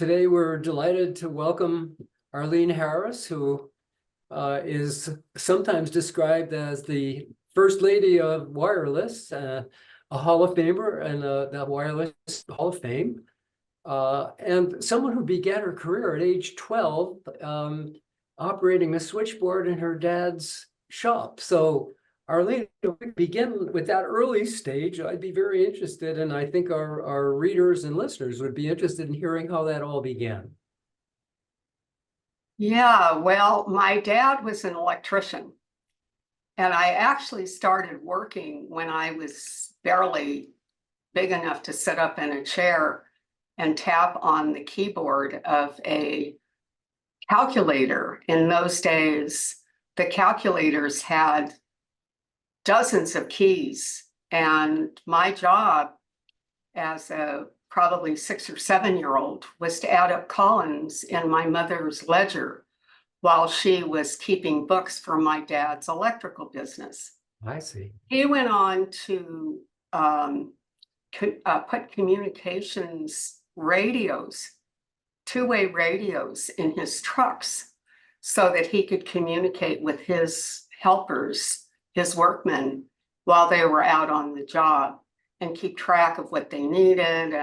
Today we're delighted to welcome Arlene Harris, who is sometimes described as the First Lady of Wireless, a Hall of Famer and the Wireless Hall of Fame, and someone who began her career at age 12, operating a switchboard in her dad's shop. So Arlene, if we begin with that early stage, I'd be very interested, and I think our readers and listeners would be interested in hearing how that all began. Yeah, well, my dad was an electrician, and I actually started working when I was barely big enough to sit up in a chair and tap on the keyboard of a calculator. In those days, the calculators had dozens of keys, and my job as a probably 6 or 7-year-old was to add up columns in my mother's ledger while she was keeping books for my dad's electrical business. I see. He went on to put communications radios, two-way radios in his trucks so that he could communicate with his helpers, his workmen, while they were out on the job and keep track of what they needed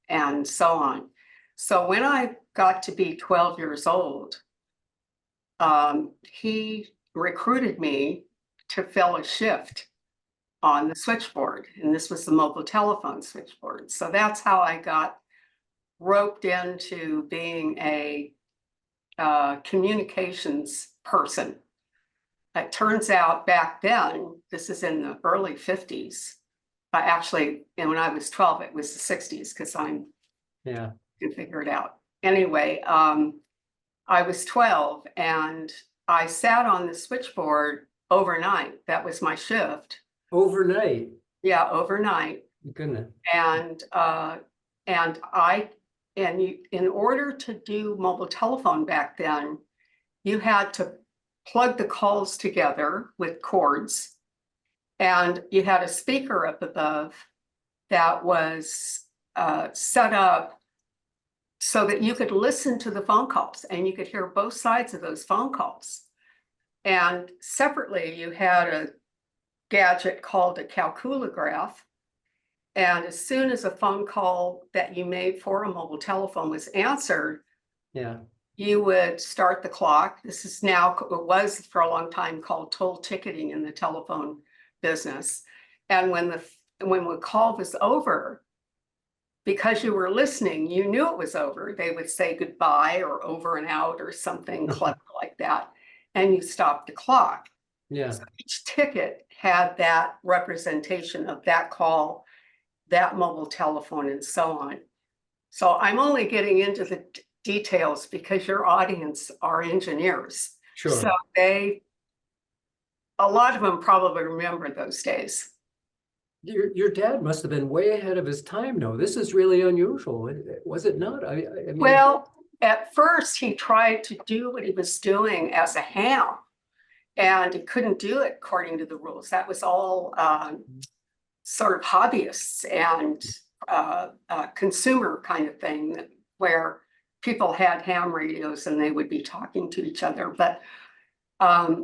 and so on. So when I got to be 12 years old, he recruited me to fill a shift on the switchboard, and this was the mobile telephone switchboard. So that's how I got roped into being a communications person. It turns out back then, this is in the early 50s, actually, and when I was 12, it was the 60s, because I'm can figure it out. Anyway, I was 12 and I sat on the switchboard overnight. That was my shift. Overnight? Yeah, overnight. Goodness. And in order to do mobile telephone back then, you had to plug the calls together with cords, and you had a speaker up above that was set up so that you could listen to the phone calls and you could hear both sides of those phone calls. And separately, you had a gadget called a calculograph. And as soon as a phone call that you made for a mobile telephone was answered, you would start the clock. This is now, it was for a long time called toll ticketing in the telephone business. And when the call was over, because you were listening, you knew it was over. They would say goodbye or over and out or something clever like that. And you stopped the clock. Yeah. So each ticket had that representation of that call, that mobile telephone, and so on. So I'm only getting into the details because your audience are engineers. Sure. So a lot of them probably remember those days. Your dad must have been way ahead of his time, though. This is really unusual, was it not? I mean... Well, at first he tried to do what he was doing as a ham, and he couldn't do it according to the rules. That was all sort of hobbyists and consumer kind of thing, where people had ham radios and they would be talking to each other. But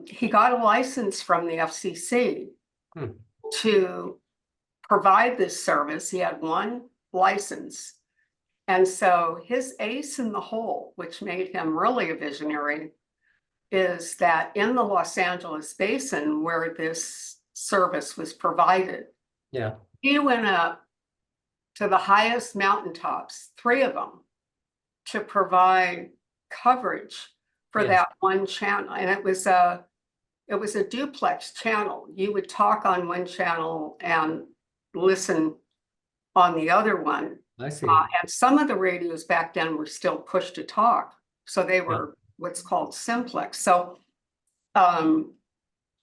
he got a license from the FCC to provide this service. He had one license. And so his ace in the hole, which made him really a visionary, is that in the Los Angeles basin where this service was provided, he went up to the highest mountaintops, 3 of them, to provide coverage for that one channel. And it was a duplex channel. You would talk on one channel and listen on the other one. I see. And some of the radios back then were still push to talk. So they were what's called simplex. So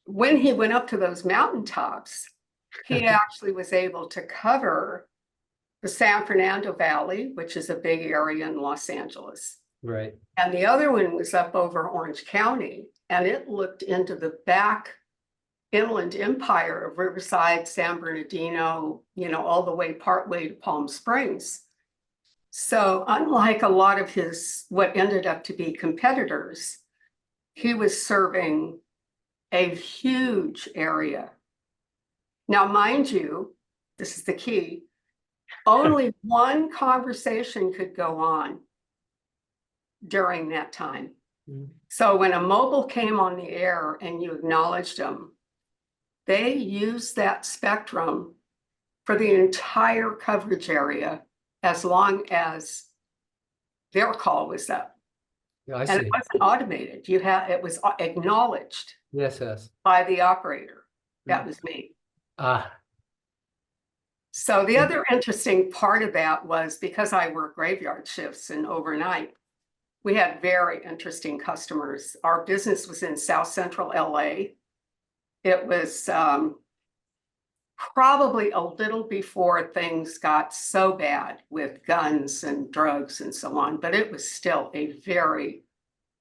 when he went up to those mountaintops, he actually was able to cover the San Fernando Valley, which is a big area in Los Angeles. Right. And the other one was up over Orange County, and it looked into the back inland empire of Riverside, San Bernardino, all the way partway to Palm Springs. So unlike a lot of what ended up to be competitors, he was serving a huge area. Now, mind you, this is the key, only one conversation could go on during that time. Mm. So when a mobile came on the air and you acknowledged them, they used that spectrum for the entire coverage area as long as their call was up. Yeah, I And it see. wasn't automated. It was acknowledged Yes, yes. by the operator. That Mm. was me. Ah, So the other interesting part of that was because I work graveyard shifts and overnight, we had very interesting customers. Our business was in South Central LA. It was probably a little before things got so bad with guns and drugs and so on, but it was still a very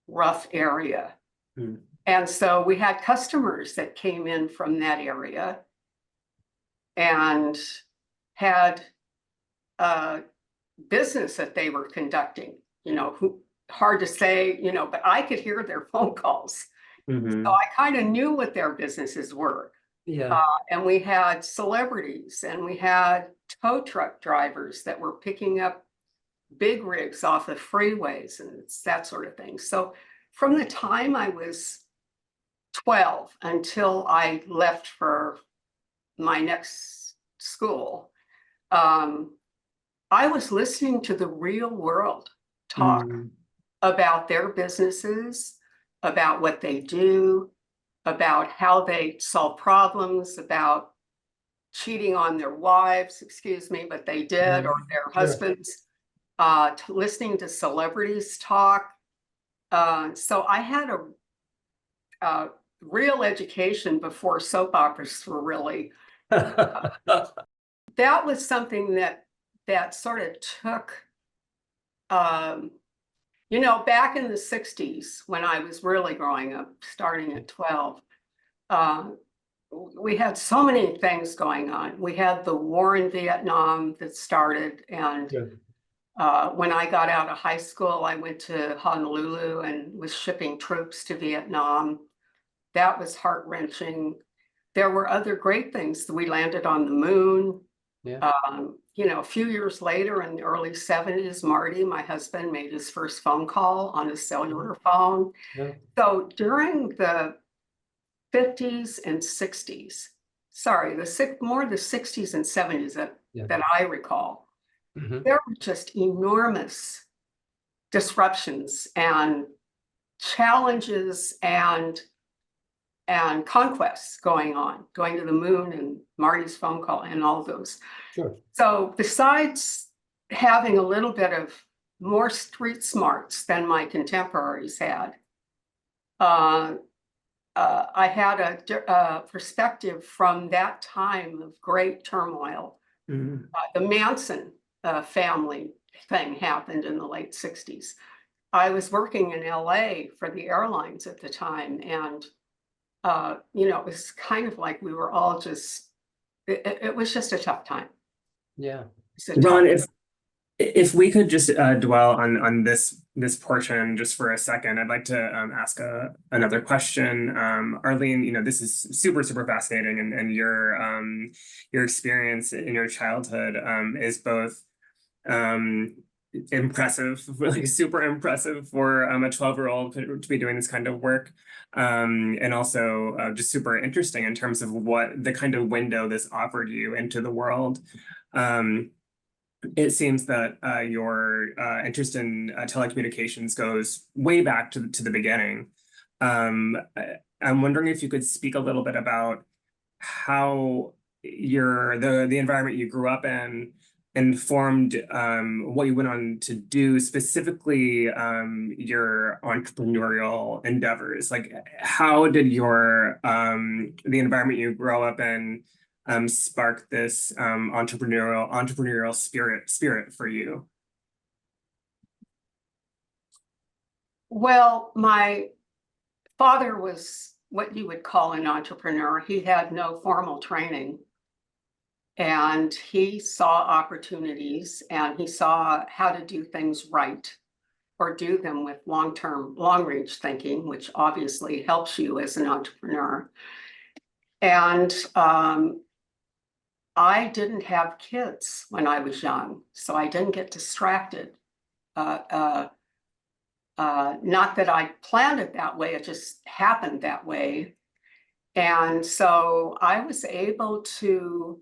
rough area. mm. And so we had customers that came in from that area and had a business that they were conducting, hard to say, but I could hear their phone calls. So I kind of knew what their businesses were. Yeah. And we had celebrities and we had tow truck drivers that were picking up big rigs off the freeways and that sort of thing. So from the time I was 12 until I left for my next school, I was listening to the real world talk Mm. about their businesses, about what they do, about how they solve problems, about cheating on their wives, excuse me, but they did, or their Sure. husbands, listening to celebrities talk. So I had a real education before soap operas were really, that was something that sort of took, back in the 60s when I was really growing up, starting at 12, we had so many things going on. We had the war in Vietnam that started, and when I got out of high school, I went to Honolulu and was shipping troops to Vietnam. That was heart-wrenching. There were other great things. We landed on the moon. Yeah. A few years later in the early 70s, Marty, my husband, made his first phone call on a cellular phone. Yeah. So during the 50s and 60s, more the 60s and 70s that I recall, there were just enormous disruptions and challenges and conquests going to the moon and Marty's phone call and all those. Sure. So besides having a little bit of more street smarts than my contemporaries had, I had a perspective from that time of great turmoil. The Manson family thing happened in the late 60s. I was working in LA for the airlines at the time, and it was kind of like we were all it was just a tough time. Yeah. Ron, if we could just dwell on this portion just for a second, I'd like to ask another question. Arlene, this is super fascinating, and your experience in your childhood is both impressive, really super impressive for a 12-year-old to be doing this kind of work, and also just super interesting in terms of what the kind of window this offered you into the world. It seems that your interest in telecommunications goes way back to the beginning. I'm wondering if you could speak a little bit about how the environment you grew up in informed what you went on to do, specifically your entrepreneurial endeavors. Like, how did the environment you grow up in spark this entrepreneurial spirit for you? Well, my father was what you would call an entrepreneur. He had no formal training. And he saw opportunities and he saw how to do things right or do them with long-term, long-range thinking, which obviously helps you as an entrepreneur. And I didn't have kids when I was young, so I didn't get distracted. Not that I planned it that way, it just happened that way. And so I was able to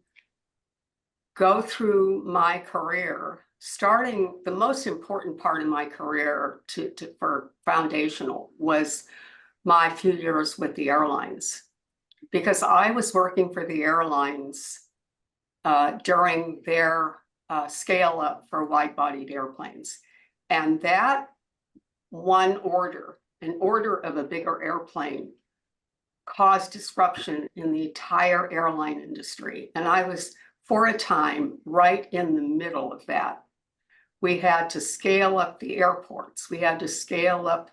go through my career, starting the most important part of my career for foundational was my few years with the airlines, because I was working for the airlines during their scale up for wide-bodied airplanes. And that one order, an order of a bigger airplane, caused disruption in the entire airline industry. And I was, for a time, right in the middle of that. We had to scale up the airports. We had to scale up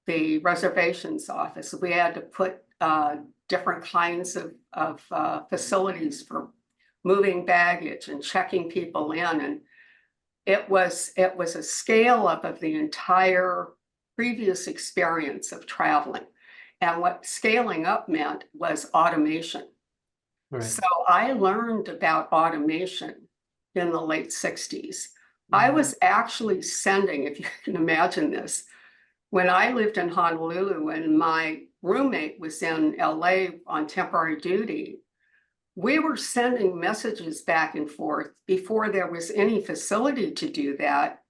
the reservations office. We had to put different kinds of facilities for moving baggage and checking people in. And it was a scale up of the entire previous experience of traveling. And what scaling up meant was automation. Right. So I learned about automation in the late 60s. I was actually sending, if you can imagine this, when I lived in Honolulu and my roommate was in LA on temporary duty, we were sending messages back and forth before there was any facility to do that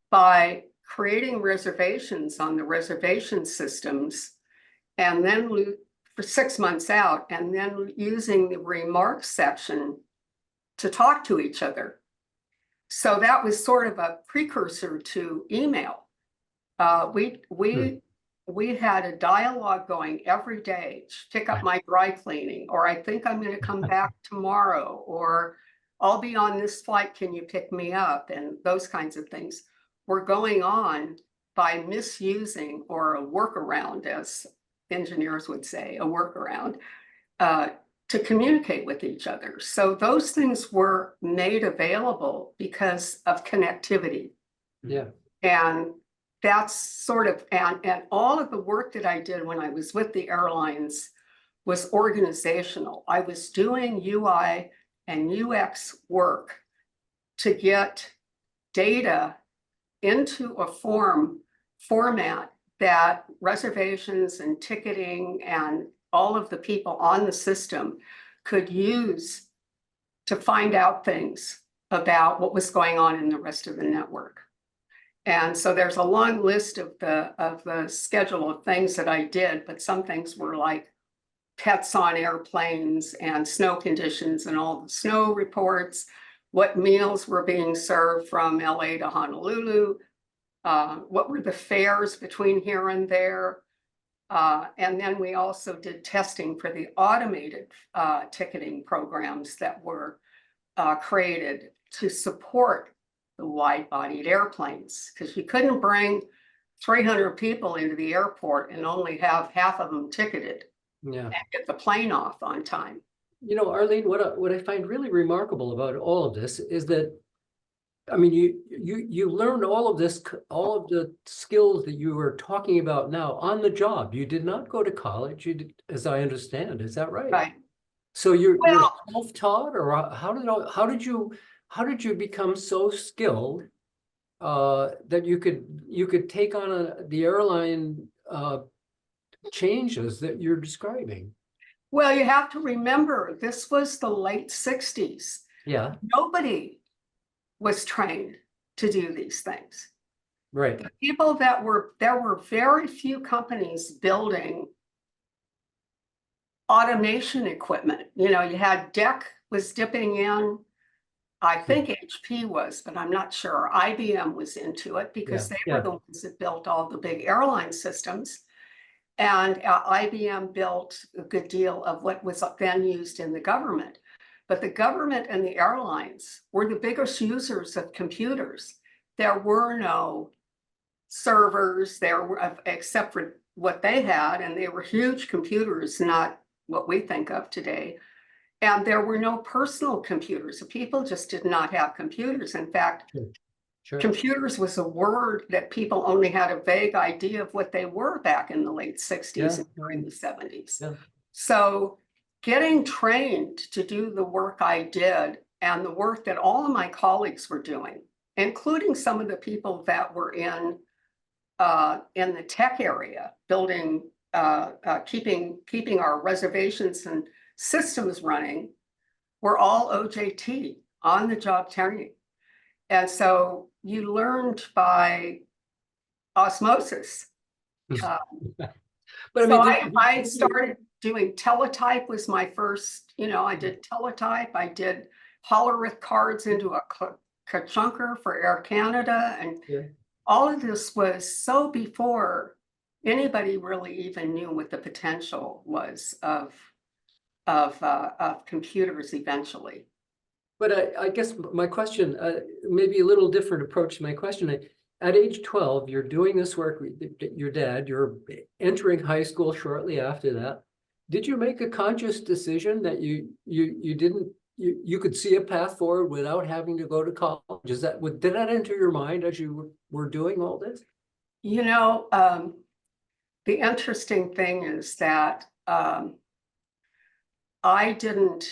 by creating reservations on the reservation systems and then for 6 months out, and then using the remarks section to talk to each other. So that was sort of a precursor to email. We had a dialogue going every day, pick up my dry cleaning, or I think I'm going to come back tomorrow, or I'll be on this flight, can you pick me up? And those kinds of things were going on by misusing, or a workaround, as engineers would say, a workaround, to communicate with each other. So those things were made available because of connectivity. Yeah. And that's sort of, and all of the work that I did when I was with the airlines was organizational. I was doing UI and UX work to get data into a format that reservations and ticketing and all of the people on the system could use to find out things about what was going on in the rest of the network. And so there's a long list of the schedule of things that I did, but some things were like pets on airplanes and snow conditions and all the snow reports, what meals were being served from LA to Honolulu, what were the fares between here and there. And then we also did testing for the automated ticketing programs that were created to support the wide-bodied airplanes, because you couldn't bring 300 people into the airport and only have half of them ticketed and get the plane off on time. You know, Arlene, what I find really remarkable about all of this is that, I mean, you learned all of this, all of the skills that you were talking about now on the job. You did not go to college, you did, as I understand. Is that right? Right. So you're self-taught, or how did you become so skilled that you could take on the airline changes that you're describing? Well, you have to remember, this was the late 60s. Yeah. Nobody was trained to do these things. Right. The people there were very few companies building automation equipment. You know, you had DEC was dipping in. I think HP was, but I'm not sure. IBM was into it because they were the ones that built all the big airline systems. And IBM built a good deal of what was then used in the government. But the government and the airlines were the biggest users of computers. There were no servers there were, except for what they had, and they were huge computers, not what we think of today. And there were no personal computers. People just did not have computers. In fact, Sure. computers was a word that people only had a vague idea of what they were back in the late 60s Yeah. and during the 70s. Yeah. So getting trained to do the work I did and the work that all of my colleagues were doing, including some of the people that were in the tech area, building, keeping our reservations and systems running, were all OJT, on the job training. And so you learned by osmosis. But So I mean, I started doing teletype was my first, I did teletype. I did Hollerith cards into a Kachunker for Air Canada. And yeah. all of this was so before anybody really even knew what the potential was of computers eventually. But I guess my question, maybe a little different approach to my question. At age 12, you're doing this work with your dad, you're entering high school shortly after that. Did you make a conscious decision that you could see a path forward without having to go to college? Did that enter your mind as you were doing all this? The interesting thing is that I didn't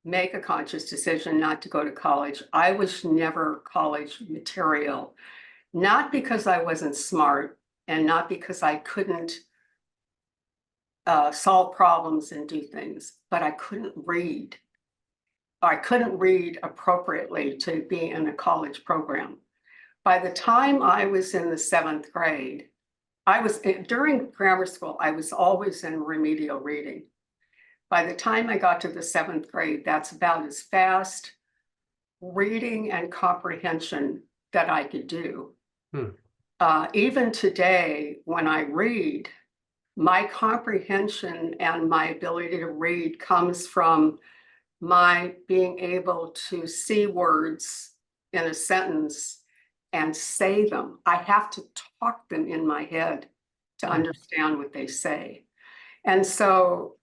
make a conscious decision not to go to college. I was never college material, not because I wasn't smart and not because I couldn't solve problems and do things, but I couldn't read. I couldn't read appropriately to be in a college program. By the time I was in the 7th grade, during grammar school, I was always in remedial reading. By the time I got to the 7th grade, that's about as fast reading and comprehension that I could do. Even today, when I read, my comprehension and my ability to read comes from my being able to see words in a sentence and say them. I have to talk them in my head to understand what they say. And so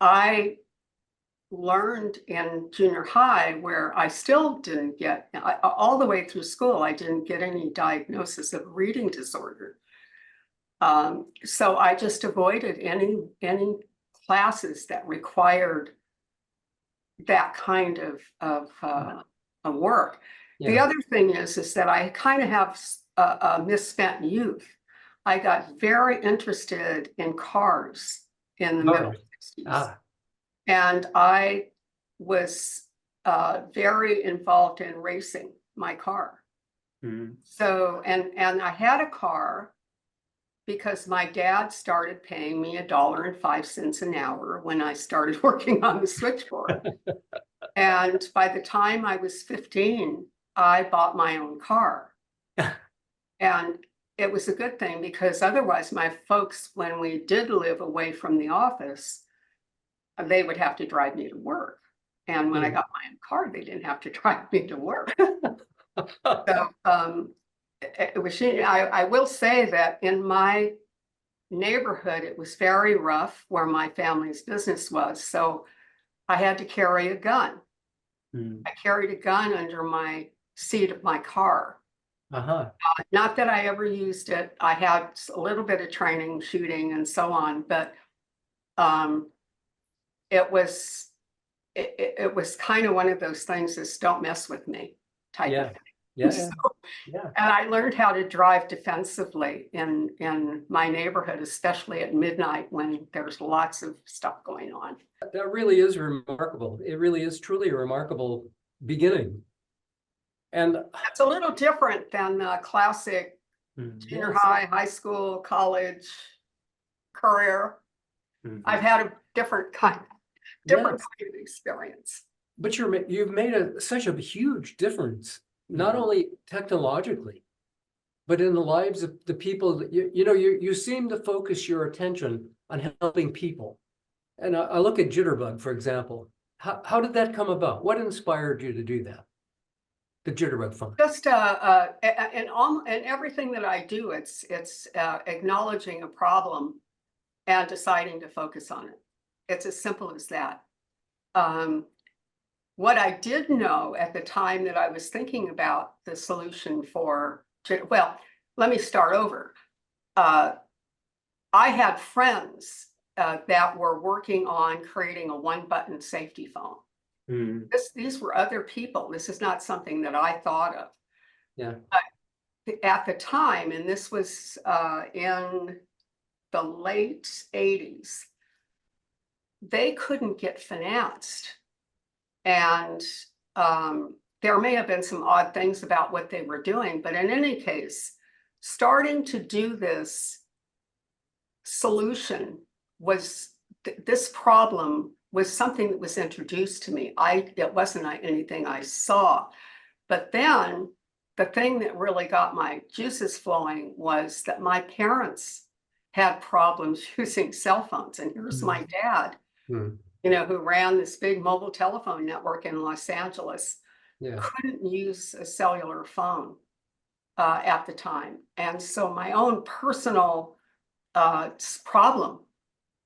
I learned in junior high where I still didn't get, all the way through school, I didn't get any diagnosis of reading disorder. So I just avoided any classes that required that kind of work. Yeah. The other thing is that I kind of have a misspent youth. I got very interested in cars in the middle 60s. And I was very involved in racing my car. So, and I had a car because my dad started paying me $1.05 an hour when I started working on the switchboard. And by the time I was 15, I bought my own car. And it was a good thing because otherwise my folks, when we did live away from the office, they would have to drive me to work. And when I got my own car, they didn't have to drive me to work. So it was, I will say that in my neighborhood, it was very rough where my family's business was. So I had to carry a gun. I carried a gun under my seat of my car. Not that I ever used it. I had a little bit of training, shooting and so on, but it was kind of one of those things that's don't mess with me type of thing. So, and I learned how to drive defensively in my neighborhood, especially at midnight when there's lots of stuff going on. That really is remarkable. It really is truly a remarkable beginning. And it's a little different than classic junior high, high school, college career. I've had a different kind of experience. But you've made such a huge difference, not only technologically, but in the lives of the people that you seem to focus your attention on helping people. And I look at Jitterbug, for example. How did that come about? What inspired you to do that? The Jitterbug Fund. Just in everything that I do, it's acknowledging a problem and deciding to focus on it. It's as simple as that. what I did know at the time that I was thinking about the solution for, well, let me start over. I had friends that were working on creating a one-button safety phone. These were other people. This is not something that I thought of. Yeah. At the time, and this was in the late 80s, they couldn't get financed. And there may have been some odd things about what they were doing, but in any case, starting to do this solution was, this problem was something that was introduced to me. It wasn't anything I saw. But then the thing that really got my juices flowing was that my parents had problems using cell phones. And here's my dad, you know, who ran this big mobile telephone network in Los Angeles, couldn't use a cellular phone at the time. And so my own personal problem,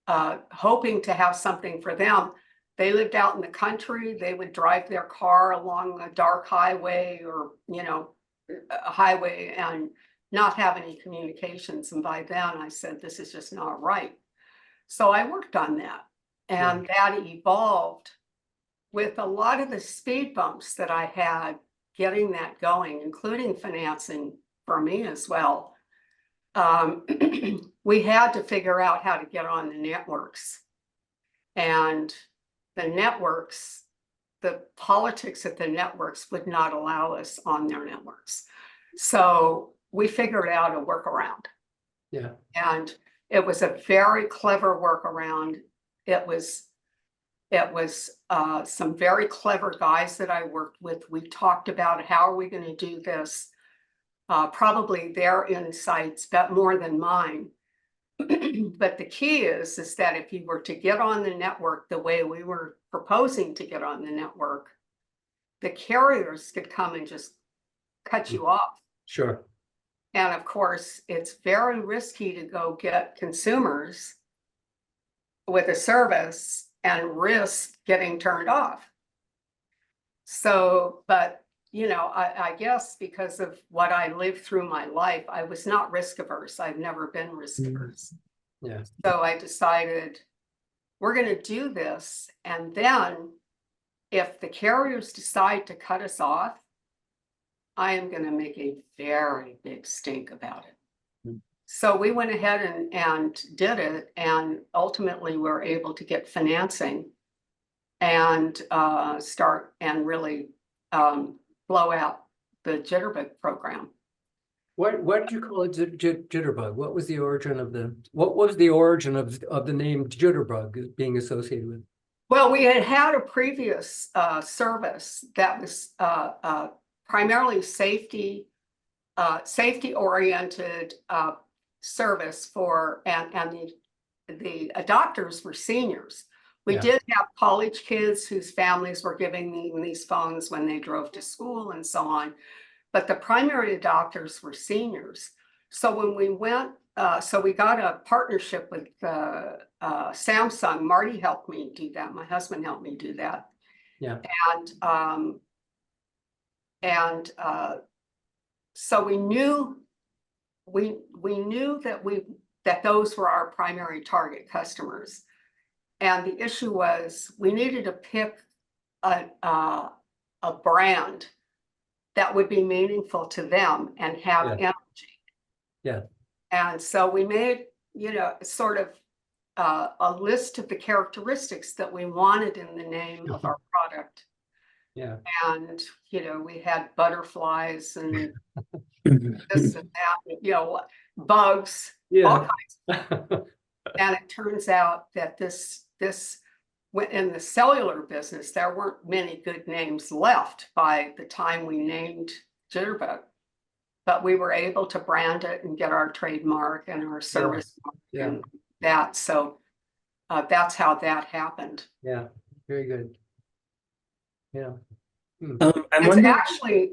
hoping to have something for them. They lived out in the country. They would drive their car along a dark highway or, you know, a highway and not have any communications. And by then I said, this is just not right. So I worked on that, and that evolved with a lot of the speed bumps that I had getting that going, including financing for me as well. We had to figure out how to get on the networks, and the networks, the politics at the networks would not allow us on their networks. So we figured out a workaround. Yeah. And it was a very clever workaround. It was some very clever guys that I worked with. We talked about how are we going to do this? Probably their insights, but more than mine. But the key is that if you were to get on the network the way we were proposing to get on the network, the carriers could come and just cut you off. Sure. And of course, it's very risky to go get consumers with a service and risk getting turned off. So, but you know, I guess because of what I lived through my life, I was not risk averse. I've never been risk averse. Yeah. So I decided we're going to do this. And then if the carriers decide to cut us off, I am going to make a very big stink about it. So we went ahead and did it. And ultimately we're able to get financing and start and really blow out the Jitterbug program. What did you call it? Jitterbug? What was the origin of the name Jitterbug being associated with? Well, we had a previous service that was primarily safety oriented service for, and the doctors were seniors. We did have college kids whose families were giving them these phones when they drove to school and so on. But the primary doctors were seniors. So when we went, so we got a partnership with Samsung. Marty helped me do that. My husband helped me do that. Yeah. And so we knew that those were our primary target customers. And the issue was we needed to pick a brand that would be meaningful to them and have energy. Yeah. And so we made, you know, sort of a list of the characteristics that we wanted in the name of our product. Yeah. And, you know, we had butterflies and this and that, you know, bugs, all kinds of. And it turns out that this in the cellular business, there weren't many good names left by the time we named Jitterbug, but we were able to brand it and get our trademark and our service mark and that. So that's how that happened. Yeah, very good. Yeah. It's actually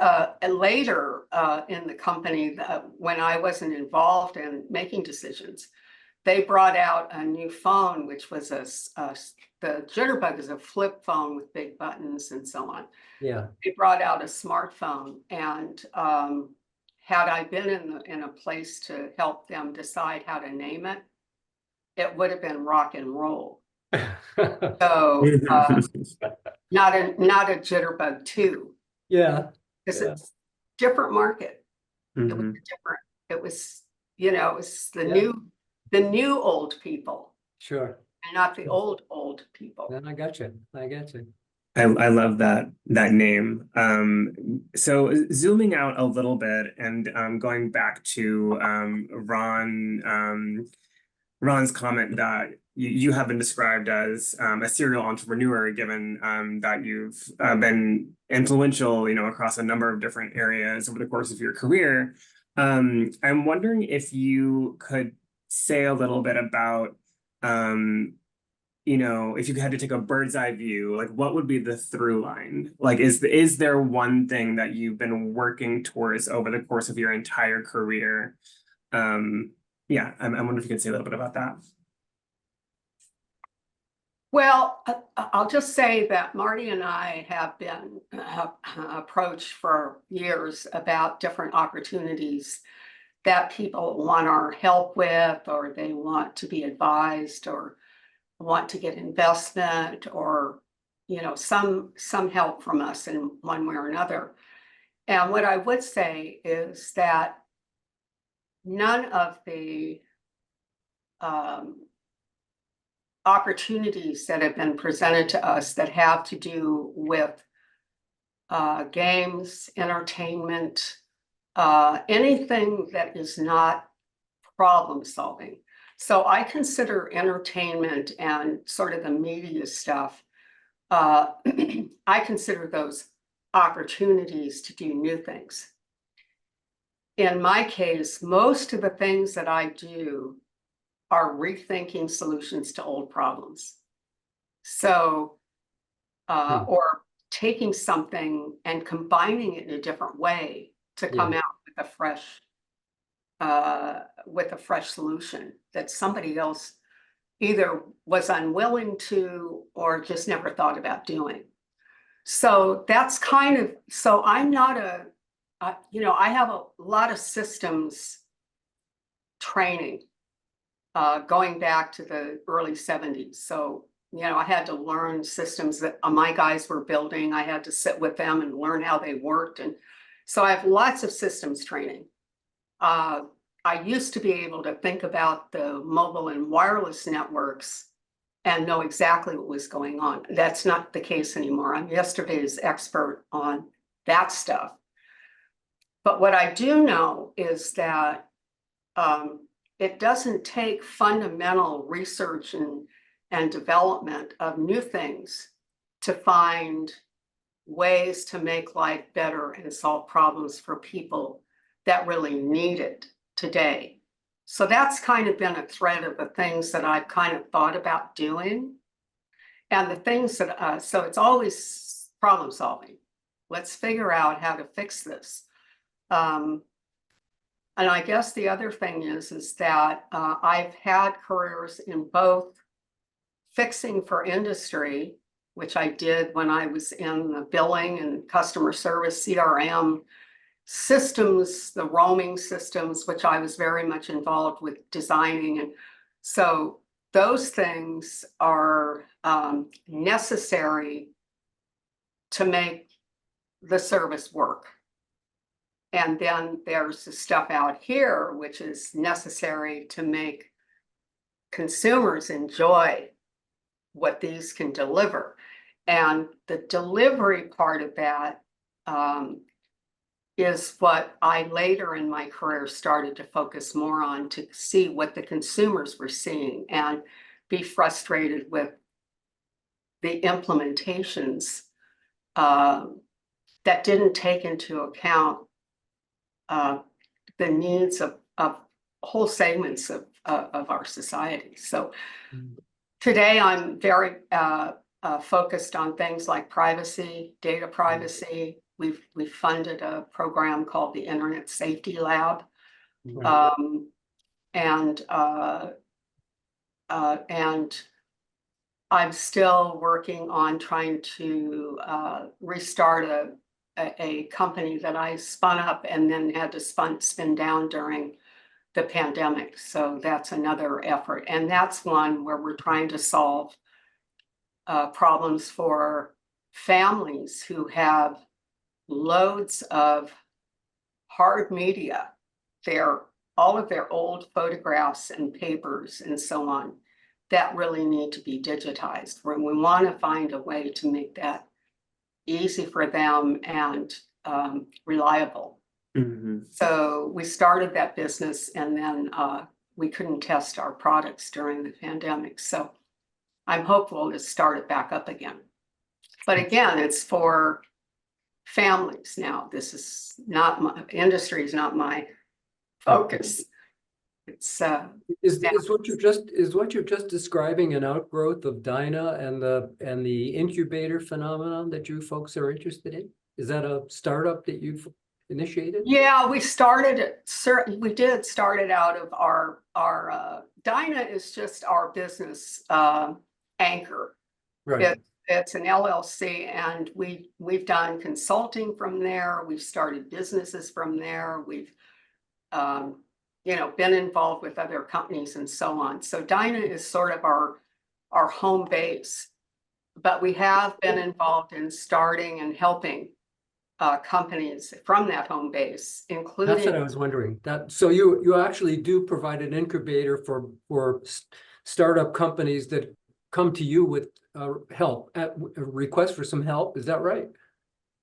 later in the company when I wasn't involved in making decisions, they brought out a new phone, which was a the Jitterbug is a flip phone with big buttons and so on. Yeah. They brought out a smartphone, and had I been in a place to help them decide how to name it, it would have been rock and roll. So not a Jitterbug 2, Yeah. because Yeah. it's different market. It was Mhm. different. It was, you know, it was the Yeah. new old people, Sure. and not the old people. Then I got you. I get you. I love that name. So zooming out a little bit and going back to Ron's comment that you have been described as a serial entrepreneur, given that you've been influential, you know, across a number of different areas over the course of your career. I'm wondering if you could say a little bit about you know, if you had to take a bird's eye view, like what would be the through line? Like, is there one thing that you've been working towards over the course of your entire career? Yeah, I wonder if you could say a little bit about that. Well, I'll just say that Marty and I have been approached for years about different opportunities that people want our help with, or they want to be advised, or want to get investment, or, you know, some help from us in one way or another. And what I would say is that none of the opportunities that have been presented to us that have to do with games, entertainment, anything that is not problem solving. So I consider entertainment and sort of the media stuff, I consider those opportunities to do new things. In my case, most of the things that I do are rethinking solutions to old problems. So, or taking something and combining it in a different way to come out with a fresh solution that somebody else either was unwilling to or just never thought about doing. So that's kind of, so I'm not you know, I have a lot of systems training going back to the early 70s. So, you know, I had to learn systems that my guys were building. I had to sit with them and learn how they worked. And so I have lots of systems training. I used to be able to think about the mobile and wireless networks and know exactly what was going on. That's not the case anymore. I'm yesterday's expert on that stuff. But what I do know is that it doesn't take fundamental research and development of new things to find ways to make life better and solve problems for people that really need it today. So that's kind of been a thread of the things that I've kind of thought about doing. And the things that, so it's always problem solving. Let's figure out how to fix this. And I guess the other thing is that I've had careers in both fixing for industry, which I did when I was in the billing and customer service, CRM, systems, the roaming systems, which I was very much involved with designing. And so those things are necessary to make the service work. And then there's the stuff out here, which is necessary to make consumers enjoy what these can deliver. And the delivery part of that is what I later in my career started to focus more on, to see what the consumers were seeing and be frustrated with the implementations that didn't take into account the needs of whole segments of our society. So today I'm very focused on things like privacy, data privacy. We've funded a program called the Internet Safety Lab. And I'm still working on trying to restart a company that I spun up and then had to spin down during the pandemic. So that's another effort. And that's one where we're trying to solve problems for families who have loads of hard media, all of their old photographs and papers and so on that really need to be digitized. Where we want to find a way to make that easy for them and reliable. Mhm. So we started that business, and then we couldn't test our products during the pandemic. So I'm hopeful to start it back up again. But again, it's for families now. This is not my industry, is not my focus. It's Is what you're just describing an outgrowth of Dyna and the incubator phenomenon that you folks are interested in? Is that a startup that you've initiated? yeah, we started it. We did start it out of our Dyna is just our business anchor. Right. It's an LLC, and we've done consulting from there. We've started businesses from there. We've been involved with other companies and so on. So Dyna is sort of our home base, but we have been involved in starting and helping companies from that home base, That's including. what I was wondering. So you actually do provide an incubator for startup companies that come to you with help, a request for some help. Is that right?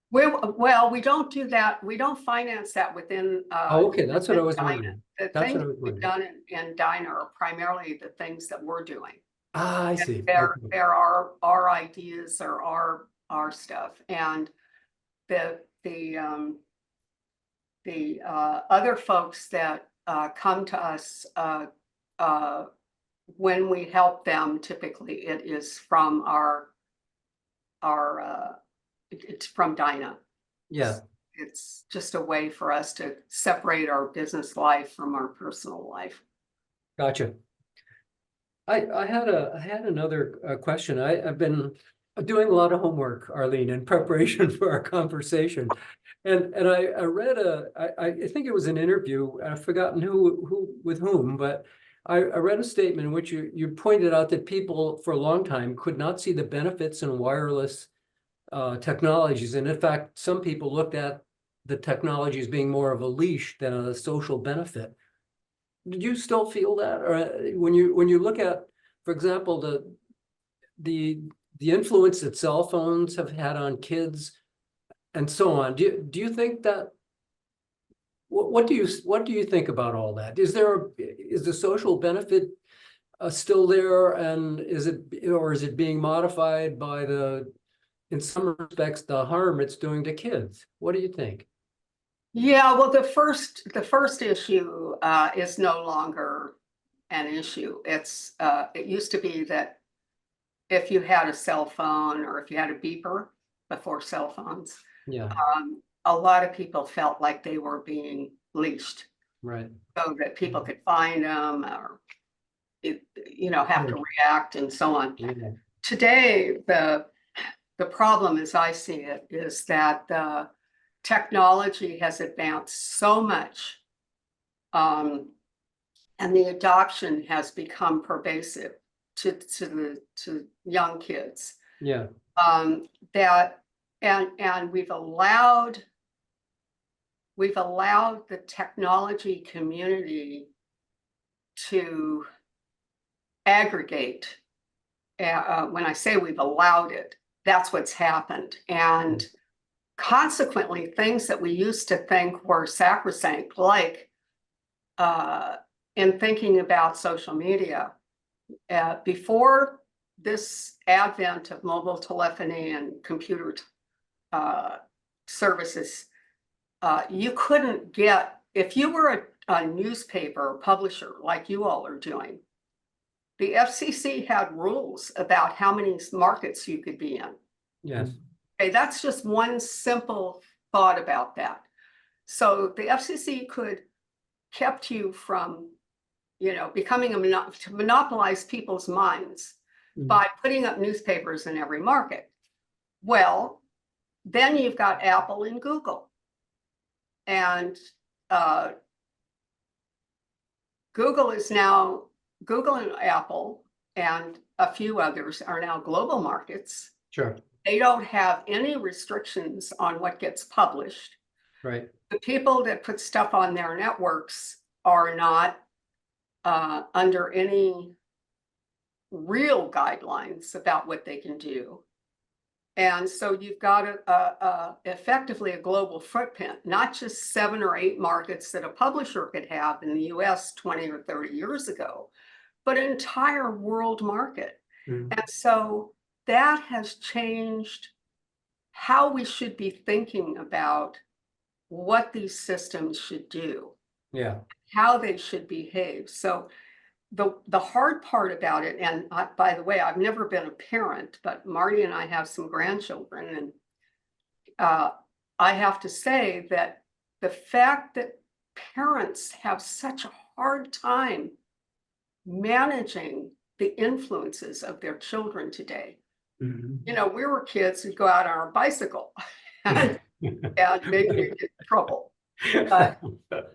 Well, we don't do that. We don't finance that within. Oh, okay, that's what I was Dyna. wondering. The That's what things I was we've wondering. done in Dyna are primarily the things that we're doing. Ah, I see. There Okay. are our ideas or our stuff, and the other folks that come to us when we help them, typically it is from it's from Dyna. Yeah, It's just a way for us to separate our business life from our personal life. gotcha. I had another question. I've been doing a lot of homework, Arlene, in preparation for our conversation. And I read I think it was an interview, I've forgotten who with whom, but I read a statement in which you pointed out that people for a long time could not see the benefits in wireless technologies. And in fact, some people looked at the technology as being more of a leash than a social benefit. Did you still feel that? Or when you look at, for example, the influence that cell phones have had on kids and so on, do you think that what do you think about all that? Is the social benefit still there, and is it being modified by in some respects, the harm it's doing to kids? What do you think? Yeah, well, the first issue is no longer an issue. It used to be that if you had a cell phone or if you had a beeper before cell phones, Yeah, a lot of people felt like they were being leashed right. so that people could find them or have to react and so on. Yeah. Today, the problem as I see it is that the technology has advanced so much, and the adoption has become pervasive to young kids. Yeah. That and we've allowed the technology community to aggregate. When I say we've allowed it, that's what's happened. And consequently, things that we used to think were sacrosanct, like in thinking about social media, before this advent of mobile telephony and computer services, you couldn't get, if you were a newspaper publisher like you all are doing, the FCC had rules about how many markets you could be in. Yes. Okay, that's just one simple thought about that. So the FCC kept you from, becoming to monopolize people's minds. by putting up newspapers in every market. Well, then you've got Apple and Google. And Google and Apple and a few others are now global markets. Sure. They don't have any restrictions on what gets published. Right. The people that put stuff on their networks are not under any real guidelines about what they can do. And so you've got effectively a global footprint, not just 7 or 8 markets that a publisher could have in the US 20 or 30 years ago, but an entire world market. Mhm. And so that has changed how we should be thinking about what these systems should do, Yeah. how they should behave. So the hard part about it, and by the way, I've never been a parent, but Marty and I have some grandchildren, and I have to say that the fact that parents have such a hard time managing the influences of their children today. Mhm. You know, we were kids who'd go out on our bicycle and maybe we'd get in trouble. But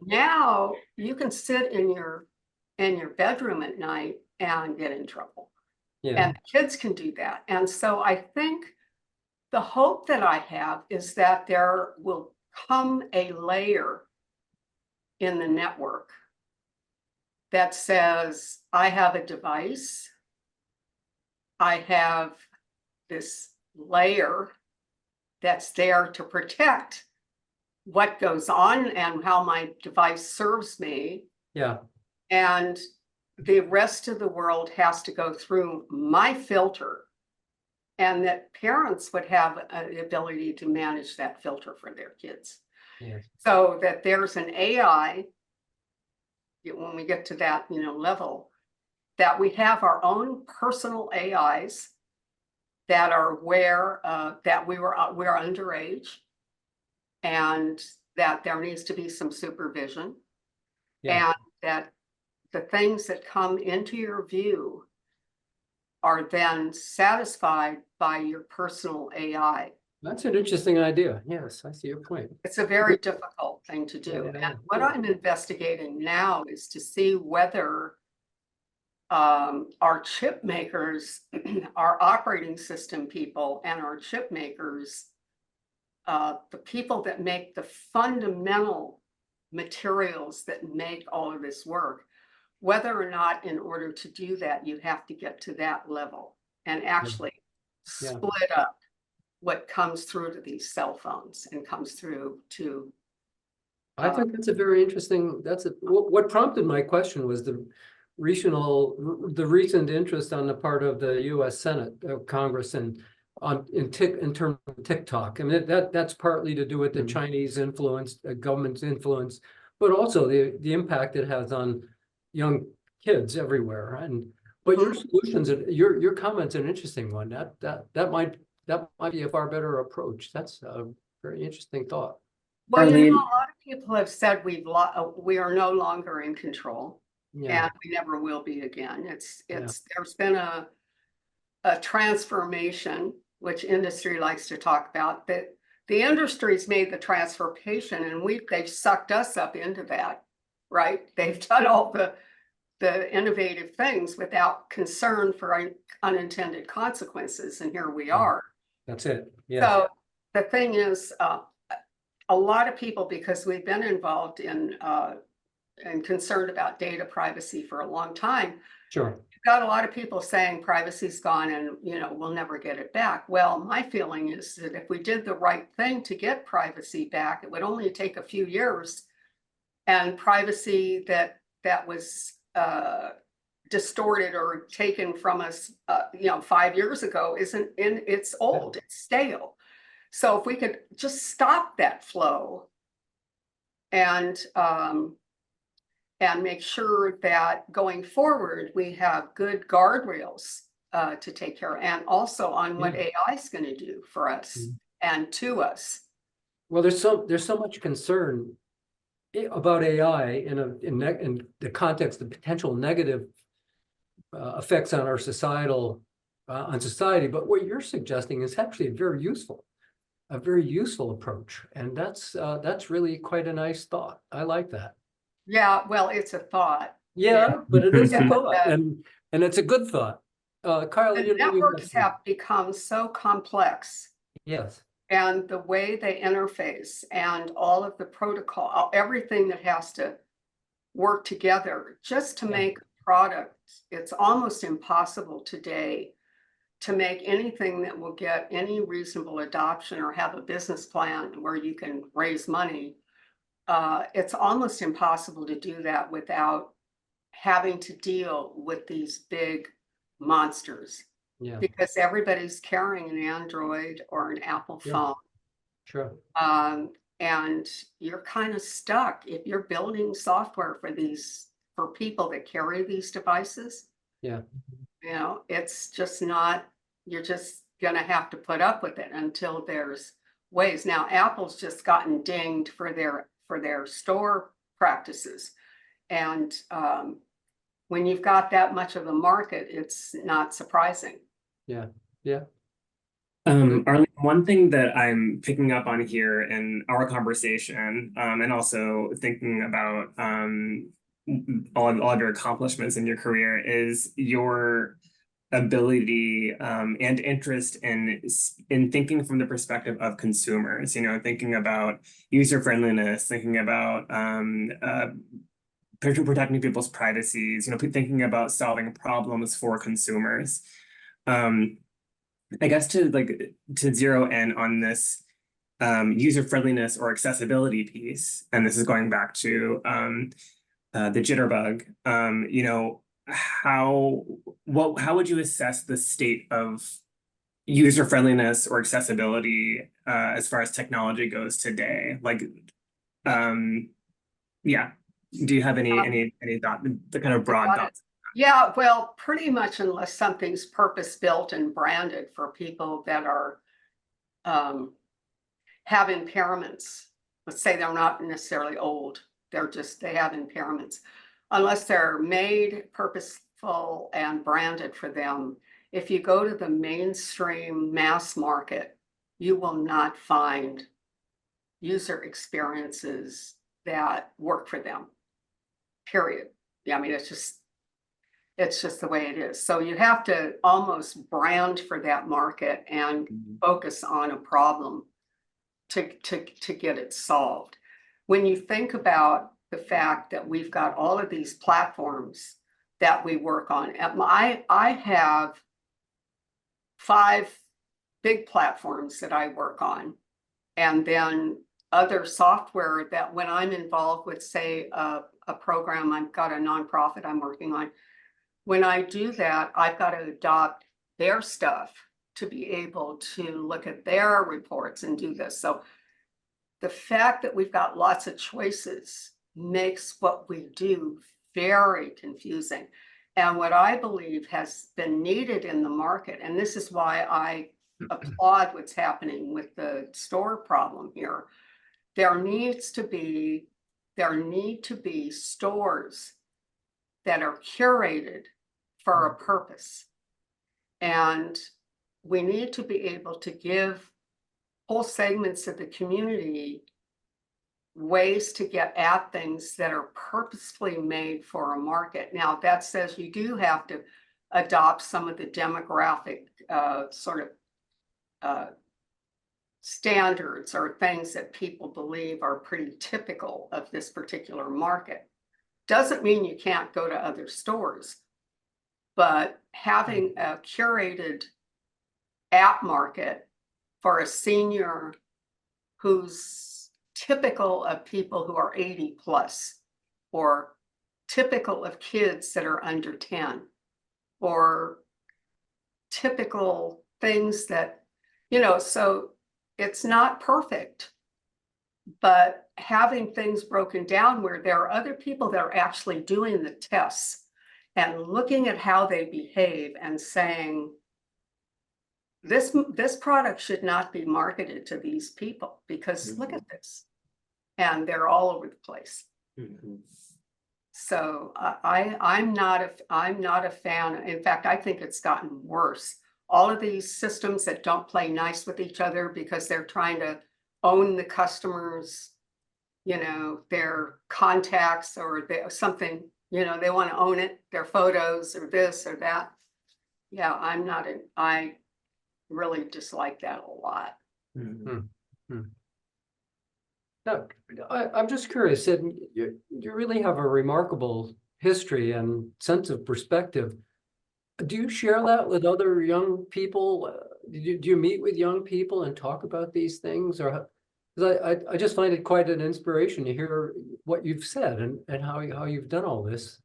now you can sit in your bedroom at night and get in trouble. Yeah. And kids can do that. And so I think the hope that I have is that there will come a layer in the network that says, I have a device, I have this layer that's there to protect what goes on and how my device serves me. Yeah. And the rest of the world has to go through my filter, and that parents would have the ability to manage that filter for their kids. Yes. So that there's an AI, when we get to that, level, that we have our own personal AIs that are aware that we're underage, and that there needs to be some supervision, Yeah. and that the things that come into your view are then satisfied by your personal AI. That's an interesting idea. Yes, I see your point. It's a very difficult thing to do. Yeah. And what I'm investigating now is to see whether our chip makers, our operating system people, and our chip makers, the people that make the fundamental materials that make all of this work, whether or not in order to do that, you have to get to that level and actually split up what comes through to these cell phones and comes through to. I think that's a very interesting, what prompted my question was the recent interest on the part of the US Senate, Congress, and in terms of TikTok. I mean, that's partly to do with the Chinese influence, government's influence, but also the impact it has on young kids everywhere. But your solutions, your comment's an interesting one. That might be a far better approach. That's a very interesting thought. Well, Arlene. a lot of people have said we are no longer in control, Yeah. and we never will be again. There's been a transformation, which industry likes to talk about, that the industry's made the transformation, and they've sucked us up into that, right? They've done all the innovative things without concern for unintended consequences, and here we are. That's it. Yeah. So the thing is, a lot of people, because we've been involved in and concerned about data privacy for a long time, Sure. you've got a lot of people saying privacy's gone and we'll never get it back. Well, my feeling is that if we did the right thing to get privacy back, it would only take a few years, and privacy that was distorted or taken from us 5 years ago it's old, it's stale. So if we could just stop that flow and make sure that going forward we have good guardrails to take care of, and also on what AI is going to do for us and to us. Well, there's so much concern about AI in the context of potential negative effects on our societal on society. But what you're suggesting is actually a very useful approach. And that's really quite a nice thought. I like that. Yeah, well, it's a thought. Yeah, but it is a Yeah, thought, and it's a good thought. Carl, the you have networks some- have become so complex, yes, and the way they interface and all of the protocol, everything that has to work together just to Yeah. make a product, it's almost impossible today to make anything that will get any reasonable adoption or have a business plan where you can raise money. It's almost impossible to do that without having to deal with these big monsters, yeah, because everybody's carrying an Android or an Apple Yeah. phone. sure. And you're kind of stuck if you're building software for people that carry these devices. Yeah. You know, it's just not, you're just gonna have to put up with it until there's ways. Now, Apple's just gotten dinged for their store practices. And when you've got that much of a market, it's not surprising. Yeah, yeah, Arlene, one thing that I'm picking up on here in our conversation, and also thinking about all of your accomplishments in your career, is your ability and interest in thinking from the perspective of consumers. You know, thinking about user friendliness, thinking about protecting people's privacies. You know, thinking about solving problems for consumers. I guess to zero in on this user friendliness or accessibility piece, and this is going back to the jitterbug. You know, how would you assess the state of user friendliness or accessibility as far as technology goes today? Like, yeah, do you have any thought, the kind of broad thoughts? Yeah, well, pretty much unless something's purpose-built and branded for people that are have impairments. Let's say they're not necessarily old, they have impairments. Unless they're made purposeful and branded for them, if you go to the mainstream mass market, you will not find user experiences that work for them, period. Yeah, I mean, it's just the way it is. So you have to almost brand for that market and focus on a problem to get it solved. When you think about the fact that we've got all of these platforms that we work on, I have 5 big platforms that I work on, and then other software that when I'm involved with, say, a program, I've got a nonprofit I'm working on. When I do that, I've got to adopt their stuff to be able to look at their reports and do this. So the fact that we've got lots of choices makes what we do very confusing. And what I believe has been needed in the market, and this is why I applaud what's happening with the store problem here, there need to be stores that are curated for a purpose. And we need to be able to give whole segments of the community ways to get at things that are purposefully made for a market. Now, that says you do have to adopt some of the demographic standards or things that people believe are pretty typical of this particular market. Doesn't mean you can't go to other stores, but having a curated app market for a senior who's typical of people who are 80 plus, or typical of kids that are under 10, or typical things that, you know, so it's not perfect, but having things broken down where there are other people that are actually doing the tests and looking at how they behave and saying, this product should not be marketed to these people because look at this. And they're all over the place. So I'm not a fan. In fact, I think it's gotten worse all of these systems that don't play nice with each other because they're trying to own the customers, you know, their contacts or something, you know, they want to own it, their photos or this or that. Yeah, I really dislike that a lot. Mhm. Now, I'm just curious, and you really have a remarkable history and sense of perspective. Do you share that with other young people? Do you meet with young people and talk about these things? Or, 'cause I just find it quite an inspiration to hear what you've said and how you've done all this.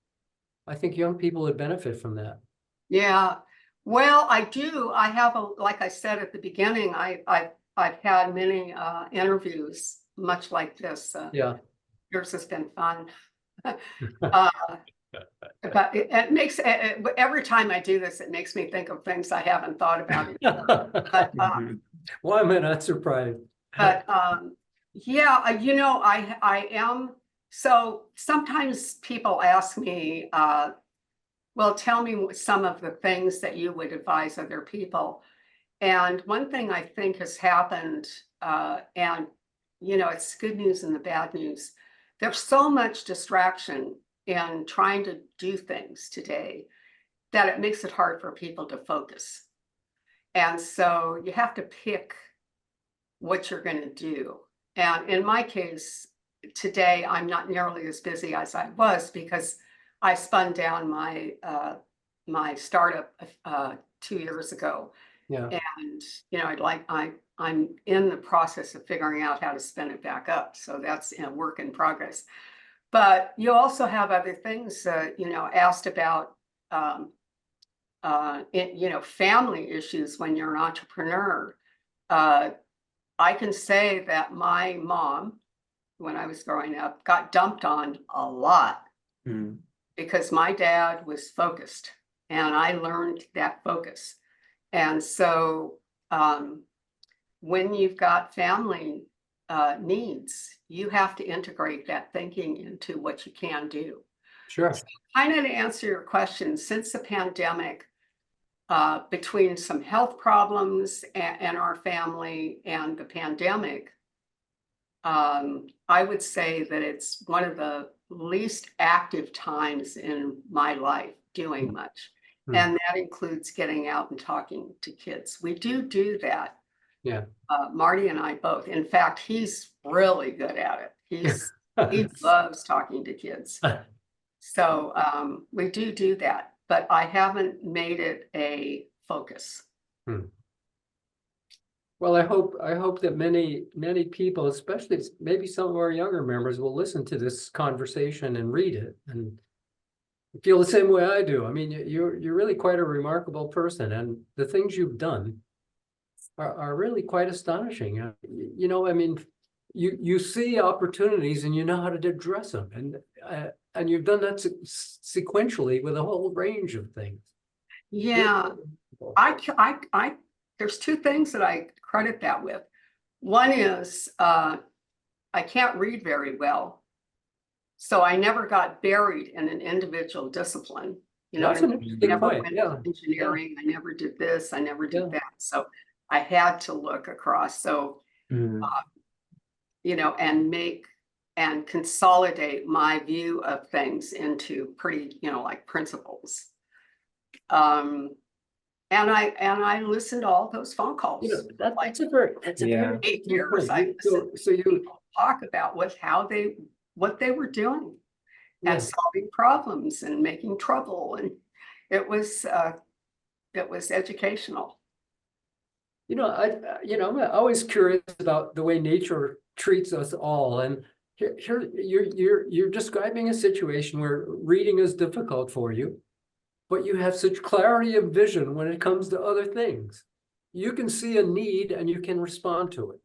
I think young people would benefit from that. Yeah, well, I do. I have like I said at the beginning, I've had many interviews much like this. Yeah. Yours has been fun. Uh, but it makes every time I do this, it makes me think of things I haven't thought about it. But Mhm. Why am I not surprised? but yeah, you know, I am. So sometimes people ask me, well, tell me some of the things that you would advise other people. And one thing I think has happened, and you know, it's good news and the bad news. There's so much distraction in trying to do things today that it makes it hard for people to focus. And so you have to pick what you're going to do. And in my case, today I'm not nearly as busy as I was because I spun down my my startup 2 years ago. Yeah. And you know, I'm in the process of figuring out how to spin it back up. So that's a work in progress. But you also have other things, you know, asked about, you know, family issues when you're an entrepreneur. Uh, I can say that my mom, when I was growing up, got dumped on a lot Mhm. because my dad was focused and I learned that focus. And so when you've got family needs, you have to integrate that thinking into what you can do. Sure. So kind of to answer your question, since the pandemic, between some health problems and our family and the pandemic, I would say that it's one of the least active times in my life doing much. Mm. And that includes getting out and talking to kids. We do that. Yeah. Marty and I both. In fact, he's really good at it. He loves talking to kids. So we do that, but I haven't made it a focus. Well, I hope that many people, especially maybe some of our younger members, will listen to this conversation and read it and feel the same way I do. I mean, you're really quite a remarkable person, and the things you've done are really quite astonishing. You know, I mean, you see opportunities and you know how to address them, and you've done that sequentially with a whole range of things. Yeah, there's two things that I credit that with. One is I can't read very well, so I never got buried in an individual discipline. You know That's what I an mean? I interesting never point. went Yeah. to engineering. I never did this. I never did Yeah. that. So I had to look across. So Mhm. you know, and make and consolidate my view of things into pretty, you know, like principles. And I listened to all those phone calls. You know, that's a Yeah. very 8 good years. point. I listened So to you people talk about what they were doing yeah. and solving problems and making trouble, and it was educational. You know, I'm always curious about the way nature treats us all. And here you're describing a situation where reading is difficult for you, but you have such clarity of vision when it comes to other things. You can see a need and you can respond to it.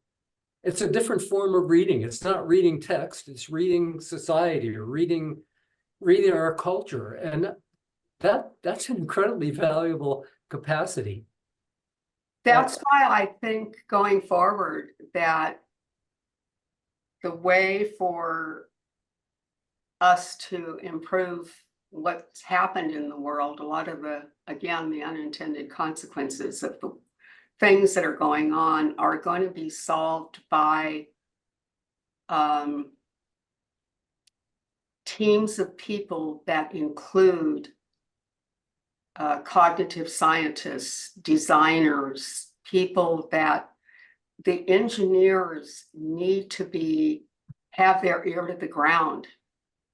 It's a different form of reading. It's not reading text, it's reading society or reading our culture. And that's an incredibly valuable capacity. That's why I think going forward that the way for us to improve what's happened in the world, a lot of the, again, the unintended consequences of the things that are going on are going to be solved by teams of people that include cognitive scientists, designers, people that the engineers need to have their ear to the ground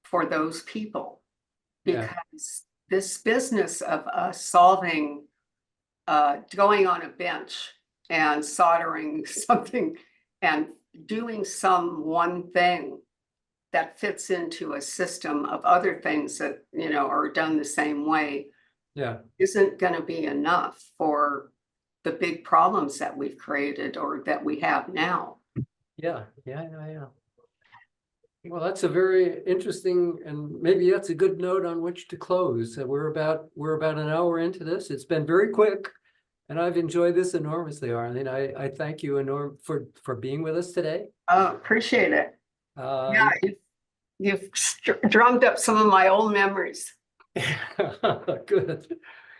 for those people. Yeah. Because this business of us solving, going on a bench and soldering something and doing some one thing that fits into a system of other things that, you know, are done the same way, Yeah. isn't going to be enough for the big problems that we've created or that we have now. Yeah. Well, that's a very interesting, and maybe that's a good note on which to close. We're about an hour into this. It's been very quick, and I've enjoyed this enormously, Arlene. I thank you for being with us today. Oh, appreciate it. Yeah. You've drummed up some of my old memories. Good.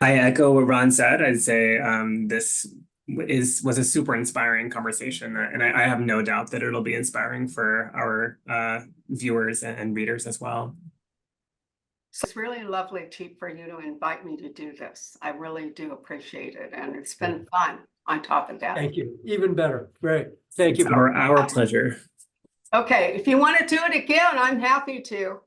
I echo what Ron said. I'd say this was a super inspiring conversation, and I have no doubt that it'll be inspiring for our viewers and readers as well. So it's really lovely for you to invite me to do this. I really do appreciate it, and it's been fun on top of that. Thank you. Even better. Great. Thank you. Our pleasure. Okay, if you want to do it again, I'm happy to.